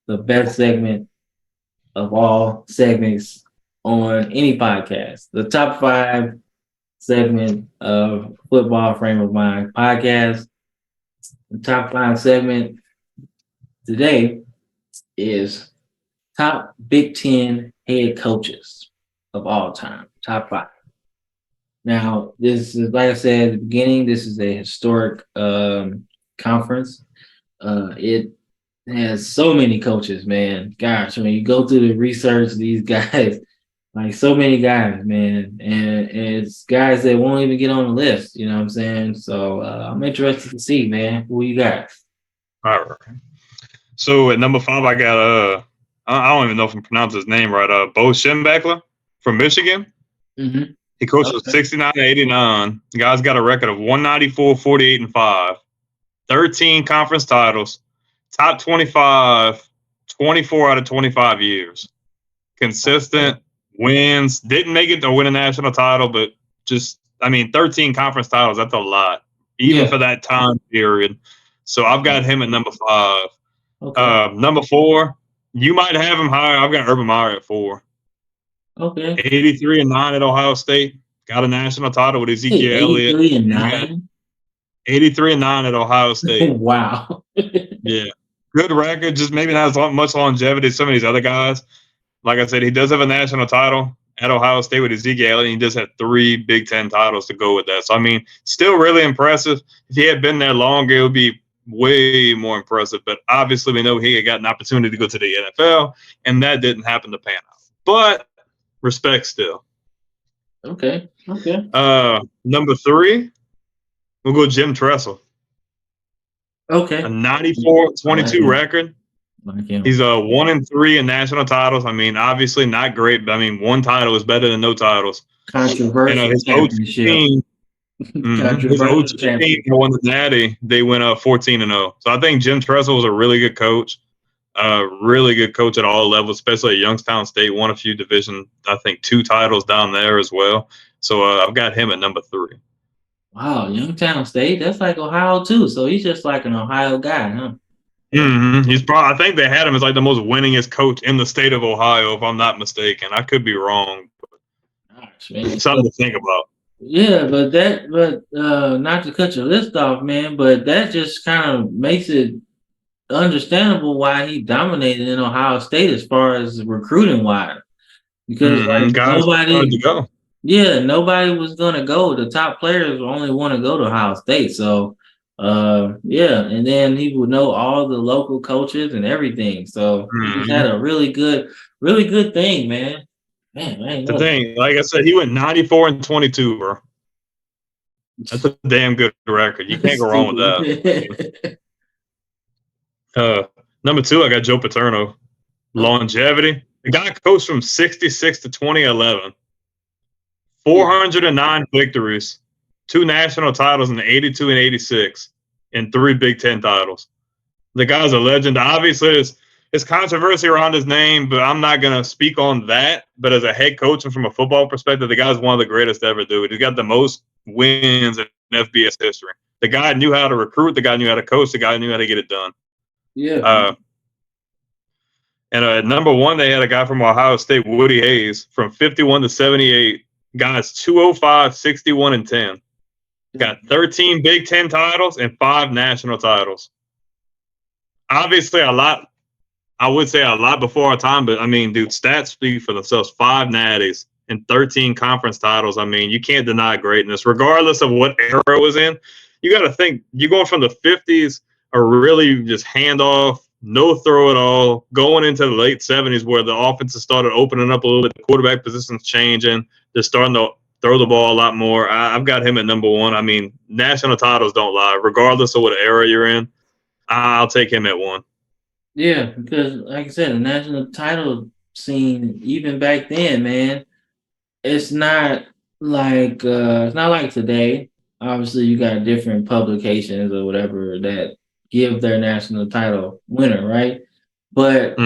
the best segment of all segments on any podcast. The top five segment of Football Frame of Mind podcast. The top five segment today is top Big Ten head coaches of all time. Top five. Now, this is like I said at the beginning. This is a historic conference. It has so many coaches, man. Gosh, I mean, you go through the research, these guys, like so many guys, man, and it's guys that won't even get on the list. You know what I'm saying? So I'm interested to see, man, who you got. All right. So at number 5, I got I don't even know if I'm pronouncing his name right. Bo Schembechler from Michigan. Mm-hmm. He coached from 69 to 89. The guy's got a record of 194, 48, and 5. 13 conference titles. Top 25, 24 out of 25 years. Consistent wins. Didn't make it to win a national title, but 13 conference titles, that's a lot. Even for that time period. So I've got him at number 5. Okay. Number 4, you might have him higher. I've got Urban Meyer at 4. Okay. 83-9 at Ohio State. Got a national title with Ezekiel Elliott. 83-9? 83-9 at Ohio State. Wow. Yeah. Good record, just maybe not as much longevity as some of these other guys. Like I said, he does have a national title at Ohio State with Ezekiel Elliott. He does have 3 Big Ten titles to go with that. So, I mean, still really impressive. If he had been there longer, it would be way more impressive. But obviously, we know he had got an opportunity to go to the NFL, and that didn't happen to pan out. But respect still. Okay. Number 3, we'll go Jim Tressel. Okay. A 94-22 record. He's 1-3 in national titles. I mean, obviously not great, but I mean, 1 title is better than no titles. Controversial his championship. His OG team won the Natty. They went 14-0. So I think Jim Tressel was a really good coach. Really good coach at all levels, especially at Youngstown State. Won a few division, I think 2 titles down there as well. So I've got him at number 3. Wow, Youngstown State? That's like Ohio too. So he's just like an Ohio guy, huh? Mm-hmm. He's probably. I think they had him as like the most winningest coach in the state of Ohio, if I'm not mistaken. I could be wrong. Gosh, man. Something to think about. Yeah, but not to cut your list off, man, but that just kind of makes it understandable why he dominated in Ohio State as far as recruiting wise. Because like nobody was gonna go. The top players only want to go to Ohio State. So and then he would know all the local coaches and everything. So he just had a really good thing, man. Man, the thing, like I said, he went 94-22, bro. That's a damn good record. You can't go wrong with that. Number 2, I got Joe Paterno. Longevity. The guy coached from 66 to 2011. 409 victories, 2 national titles in 82 and 86, and 3 Big Ten titles. The guy's a legend. Obviously, there's controversy around his name, but I'm not going to speak on that. But as a head coach and from a football perspective, the guy's one of the greatest to ever do it. He's got the most wins in FBS history. The guy knew how to recruit. The guy knew how to coach. The guy knew how to get it done. Yeah. And at number 1, they had a guy from Ohio State, Woody Hayes, from 51 to 78. Guys, 205, 61, and 10. Got 13 Big Ten titles and 5 national titles. Obviously, a lot. I would say a lot before our time, but I mean, dude, stats speak for themselves. 5 natties and 13 conference titles. I mean, you can't deny greatness, regardless of what era it was in. You got to think you're going from the 50s, or really just handoff, no throw at all, going into the late 70s where the offenses started opening up a little bit, the quarterback positions changing. They're starting to throw the ball a lot more. I've got him at number 1. I mean, national titles don't lie. Regardless of what era you're in, I'll take him at 1. Yeah, because like I said, the national title scene, even back then, man, it's not like today. Obviously, you got different publications or whatever that give their national title winner, right? But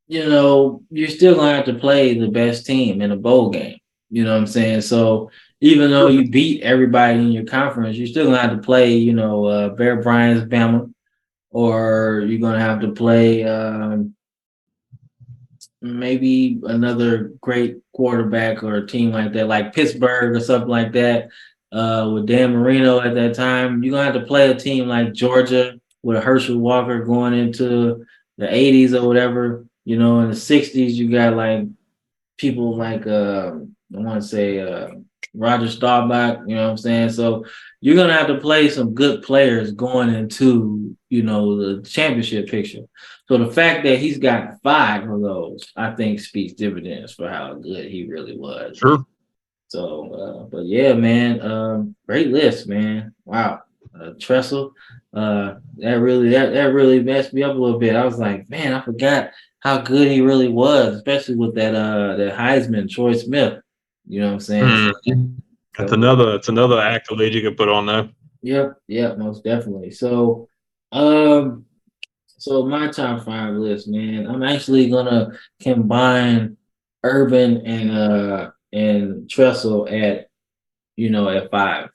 you're still gonna have to play the best team in a bowl game. You know what I'm saying? So even though you beat everybody in your conference, you're still gonna have to play, Bear Bryant's Bama or you're gonna have to play maybe another great quarterback or a team like that, like Pittsburgh or something like that. With Dan Marino at that time, you're gonna have to play a team like Georgia with a Herschel Walker going into the 80s or whatever. You know, in the 60s, you got like people like I want to say Roger Staubach, you know what I'm saying? So you're gonna have to play some good players going into, you know, the championship picture. So the fact that he's got 5 of those, I think speaks dividends for how good he really was. Sure. So but yeah, man, great list, man. Wow. Tressel, that really messed me up a little bit. I was like, man, I forgot how good he really was, especially with that Heisman, Troy Smith. You know what I'm saying? Mhm. That's So another accolade you can put on there. yep, most definitely. So my top 5 list, man, I'm actually gonna combine Urban and Tressel at, you know, at 5.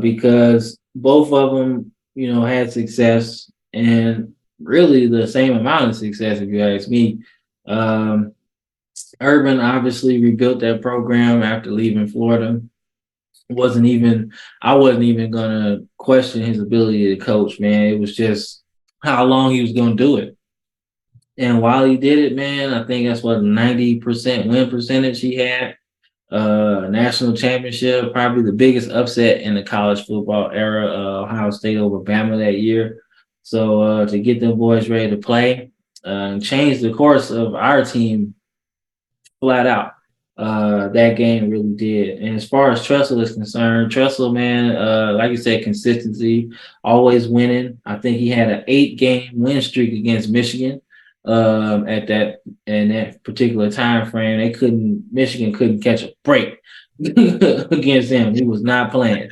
Because both of them, you know, had success and really the same amount of success, if you ask me. Um, Urban obviously rebuilt that program after leaving Florida. Wasn't even I wasn't even gonna question his ability to coach, man. It was just how long he was gonna do it. And while he did it, man, I think that's what 90% win percentage he had. National championship, probably the biggest upset in the college football era. Ohio State over Bama that year. So to get them boys ready to play and change the course of our team flat out. That game really did. And as far as Tressel is concerned, Tressel, man, like you said, consistency, always winning. I think he had an 8-game win streak against Michigan. At that in that particular time frame, Michigan couldn't catch a break against him. He was not playing.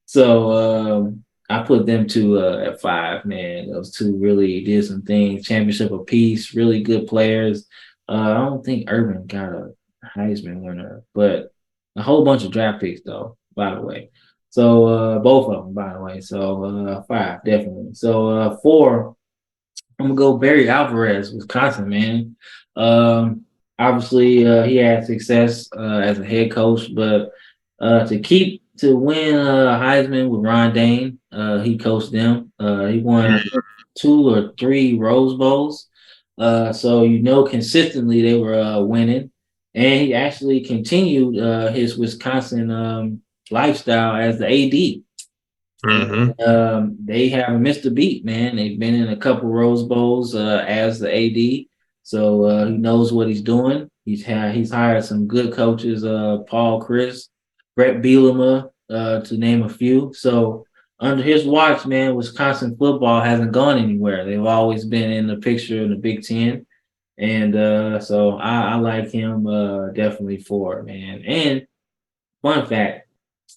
So I put them two at 5, man. Those two really did some things. Championship apiece, really good players. I don't think Urban got a Heisman winner, but a whole bunch of draft picks though, by the way. So both of them, by the way. So 5, definitely. So 4, I'm gonna go Barry Alvarez, Wisconsin, man. Obviously, he had success as a head coach, but to win Heisman with Ron Dane, he coached them. He won 2 or 3 Rose Bowls, so you know consistently they were winning, and he actually continued his Wisconsin lifestyle as the AD. Mm-hmm. They haven't missed a beat, man. They've been in a couple Rose Bowls as the AD, so he knows what he's doing. He's hired some good coaches, Paul Chris, Brett Bielema, to name a few. So under his watch, man, Wisconsin football hasn't gone anywhere. They've always been in the picture in the Big Ten, and so I like him definitely for man. And fun fact,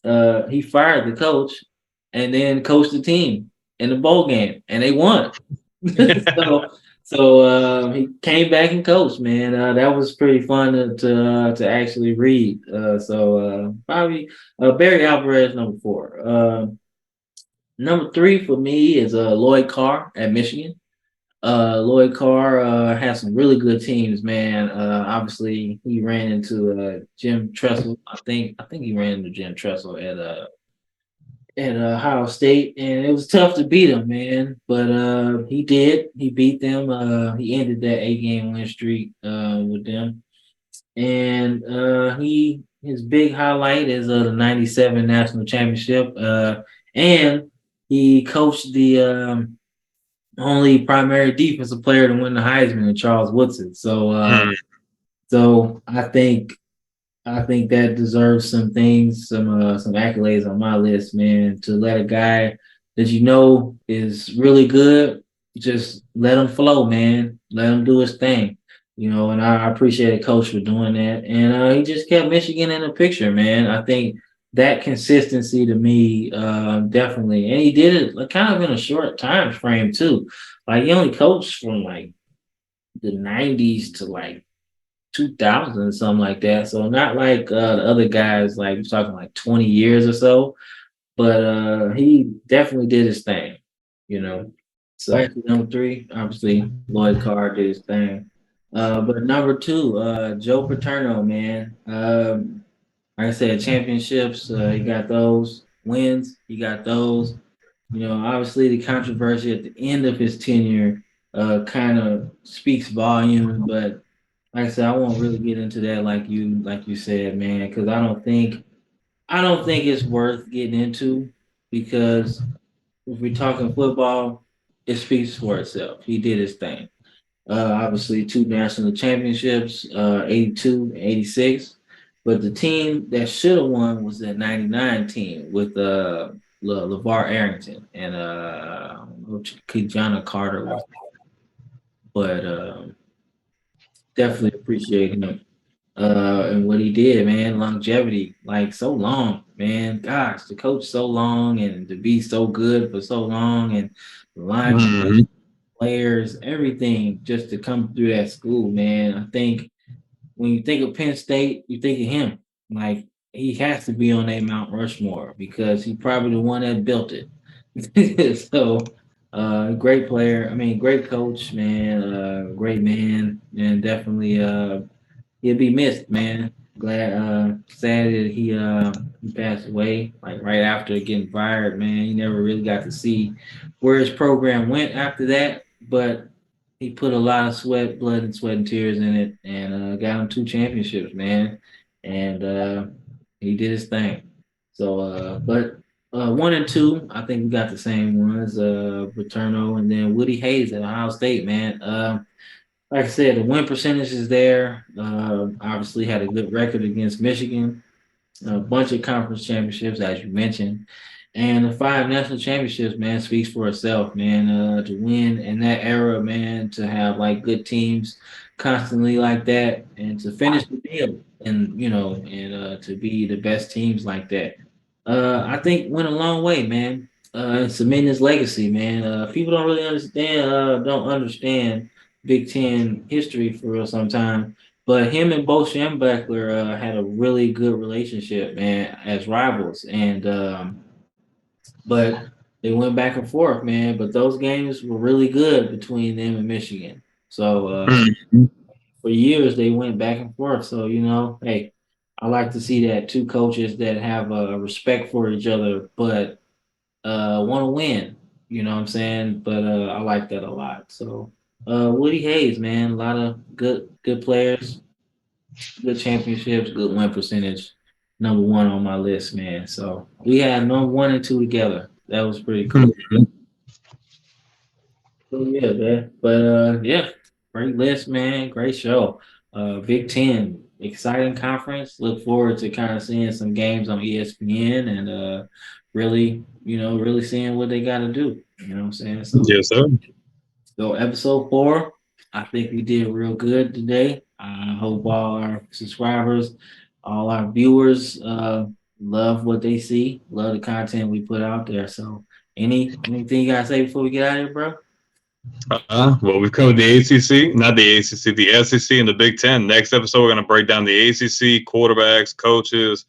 he fired the coach and then coached the team in the bowl game, and they won. so he came back and coached. Man, that was pretty fun to actually read. Probably Barry Alvarez number 4. Number 3 for me is Lloyd Carr at Michigan. Lloyd Carr has some really good teams, man. Obviously, he ran into Jim Tressel. I think he ran into Jim Tressel at Ohio State, and it was tough to beat him, man. But he did. He beat them. He ended that 8-game win streak with them, and his big highlight is the '97 national championship, and he coached the only primary defensive player to win the Heisman, Charles Woodson. So I think that deserves some things, some accolades on my list, man. To let a guy that you know is really good, just let him flow, man. Let him do his thing, you know. And I appreciate a coach for doing that. And he just kept Michigan in the picture, man. I think that consistency to me, definitely, and he did it kind of in a short time frame too. Like he only coached from like the '90s to like 2000, something like that. So not like the other guys, like we're talking like 20 years or so. But he definitely did his thing, you know. So actually, number three, obviously, Lloyd Carr did his thing. But number two, Joe Paterno, man. Like I said, championships, he got those wins, he got those. Obviously the controversy at the end of his tenure kind of speaks volumes, but like I said, I won't really get into that like you said, man, because I don't think it's worth getting into because if we're talking football, it speaks for itself. He did his thing. Obviously, two national championships, 82 and 86. But the team that should have won was that 99 team with LeVar Arrington and Kejana Carter was. But definitely appreciate him and what he did, man. Longevity, like so long, man. Gosh, to coach so long and to be so good for so long and the line Mhm. players, everything just to come through that school, man. I think when you think of Penn State, you think of him. Like he has to be on that Mount Rushmore because he's probably the one that built it. So great player. I mean, great coach, man. Great man, and definitely he'll be missed, man. Sad that he passed away like right after getting fired, man. He never really got to see where his program went after that, but he put a lot of blood and tears in it, and got him two championships, man. And he did his thing. So, but one and two, I think we got the same ones. Paterno and then Woody Hayes at Ohio State, man. Like I said, the win percentage is there. Obviously, had a good record against Michigan, a bunch of conference championships, as you mentioned, and the five national championships. Man, speaks for itself, man. To win in that era, man, to have like good teams constantly like that, and to finish the deal, and to be the best teams like that. I think went a long way, man. Cementing his legacy, man. People don't understand Big Ten history for real sometimes. But him and Bo Schembechler had a really good relationship, man, as rivals. And but they went back and forth, man. But those games were really good between them and Michigan. So Mhm. for years they went back and forth. So hey, I like to see that two coaches that have a respect for each other, but want to win. You know what I'm saying? But I like that a lot. So Woody Hayes, man, a lot of good players, good championships, good win percentage. Number one on my list, man. So we had number one and two together. That was pretty cool. Mhm. So yeah, man. But yeah, great list, man. Great show. Big Ten, exciting conference. Look forward to kind of seeing some games on ESPN and really seeing what they got to do. You know what I'm saying? Yes, sir. So episode 4, I think we did real good today. I hope all our subscribers, all our viewers, love what they see, love the content we put out there. So anything you gotta say before we get out of here, bro? Well, we've covered the ACC, not the ACC, the SEC, and the Big Ten. Next episode, we're going to break down the ACC, quarterbacks, coaches.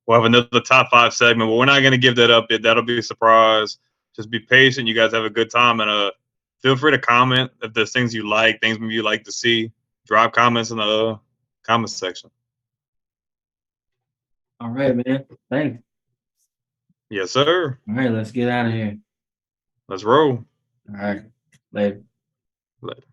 We'll have another top 5 segment, but we're not going to give that up yet. That'll be a surprise. Just be patient. You guys have a good time, and feel free to comment if there's things you like, things maybe you like to see. Drop comments in the comment section. All right, man. Thanks. Yes, sir. All right, let's get out of here. Let's roll. All right, later. Later.